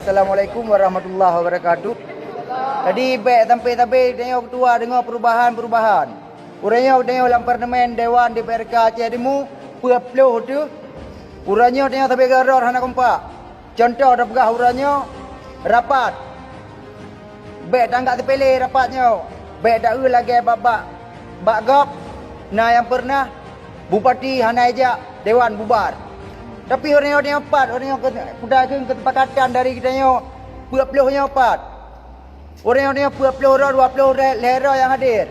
Assalamualaikum warahmatullahi wabarakatuh. Tadi baik sampai tengok ketua dengar perubahan. Uranya tengok dalam parlimen Dewan DPRK Aceh Timur perpuluh tu. Uranya tengok sampai garor hana kompak. Contoh dah pegah uranya rapat. Baik tanggak terpilih rapatnya. Baik tak lagi bak gop. Nah yang pernah Bupati hana ajak Dewan bubar. Tapi orang yang empat, orang yang pedagang kesepakatan dari kita yang 20 yang empat. Orang yang 20 orang, 20 lera yang hadir.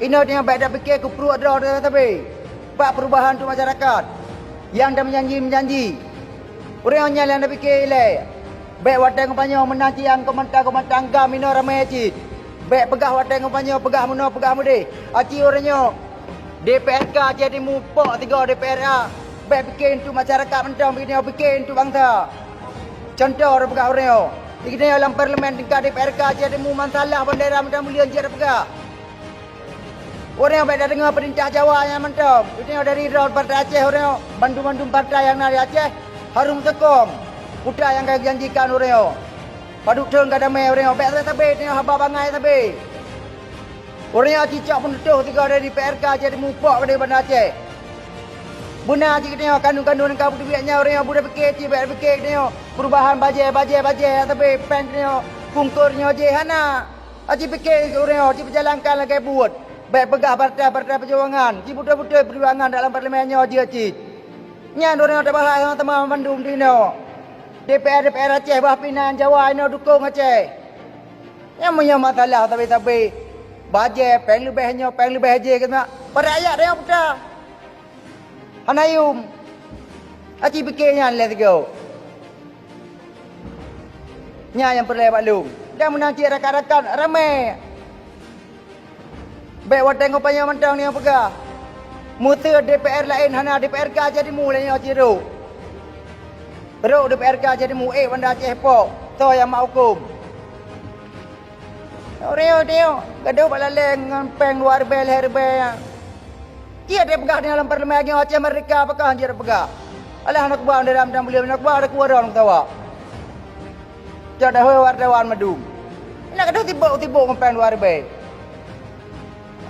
Ini yang baik dah fikir ke perut dah tapi. Pak perubahan untuk masyarakat. Yang dah menjanji. Orang yang dah fikir ilai. Baik wadah ngupanya menanti yang komentar gam ini ramai acid. Baik pegah wadah ngupanya pegah mudi. Aci orangnya DPRK jadi mupok 3 DPRA. Baik fikir untuk masyarakat mentang, fikir untuk bangsa. Contoh orang pegah orang. Kita dalam parlimen tingkat DPRK jadi masalah bendera mentang mulia je pegah. Orang yang baik dah dengar perintah Jawa yang mentang. Kita dari Partai Aceh orang bantu partai yang dari Aceh harum sekong. Putra yang kaya janjikan orang. Paduk teng kadame orang baik sabe tengok haba bangai sabe. Orang yang cicak pun tuh 3 dari DPRK jadi mupok pada Bandar Aceh. Benar je kita kandung-kandung dengan kabut biaknya orang yang budak fikir cik baik fikir tengok perubahan bajet tapi pen tengok kungkurnya je hana. Cik fikir orang cik berjalankan lagi buat. Baik pegah partai perjuangan. Cik betul-betul perjuangan dalam parlimennya je cik. Nyan orang tak bahas sama teman Bandung dino. DPR Aceh bah pinan Jawa ini dukung Aceh. Yang punya masalah tapi bajet pen lebih je kena. Pada ayat dia putar. Hanayum. Aci fikirnya let's go. Nya yang perlu maklum. Dan menanti rakan-rakan ramai. Baik wadah ngopanya mentang ni yang pegah. Muta DPR lain hana DPRK jadi mulai yang ciru. Teruk DPRK jadi mu Bandar Aceh pok. So yang mak hukum. Orang tengok gaduh balaleng dengan peng luar bel herbel. Dia ada pegah dalam parlimen lagi Aceh Merdeka apakah dia ada pegah. Alah nak buang dalam beliau nak buang ada kuaran tawa. Jadi wartawan madu. Nak gaduh tiba ngempeng luar bel.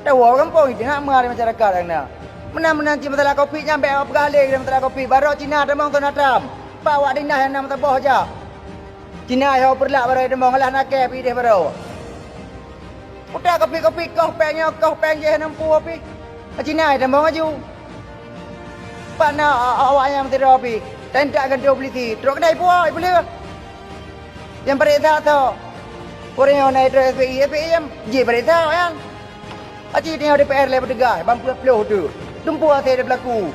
Tawa kampung itu nak mari masyarakat ana. Menanti masalah kopi nyampe pegah leh dalam masalah kopi baru Cina demong tu natam. Pak wak dinah yang nama taboh aja. Cina yang perlak baru demong alah nak ke pi dia baru. Udah kopi kau peng je nampu kopi. Cina dah mau maju. Pak nak awak yang mesti rapi. Dan tak akan dioblisi. Teruk kedai puak boleh. Yang perintah tu. Orang yang naik terus SPI yang je perintah yang. Aci tengok DPR le berdegah bampu peluh tu. Tumpu asyik dia berlaku.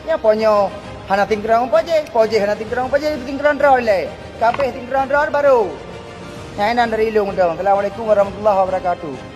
Ya ponyo hana tingkrang poje hana tingkrang poje tingkrang draw le. Kabeh tingkrang draw baru. Yang dari ilung tu. Assalamualaikum warahmatullahi wabarakatuh.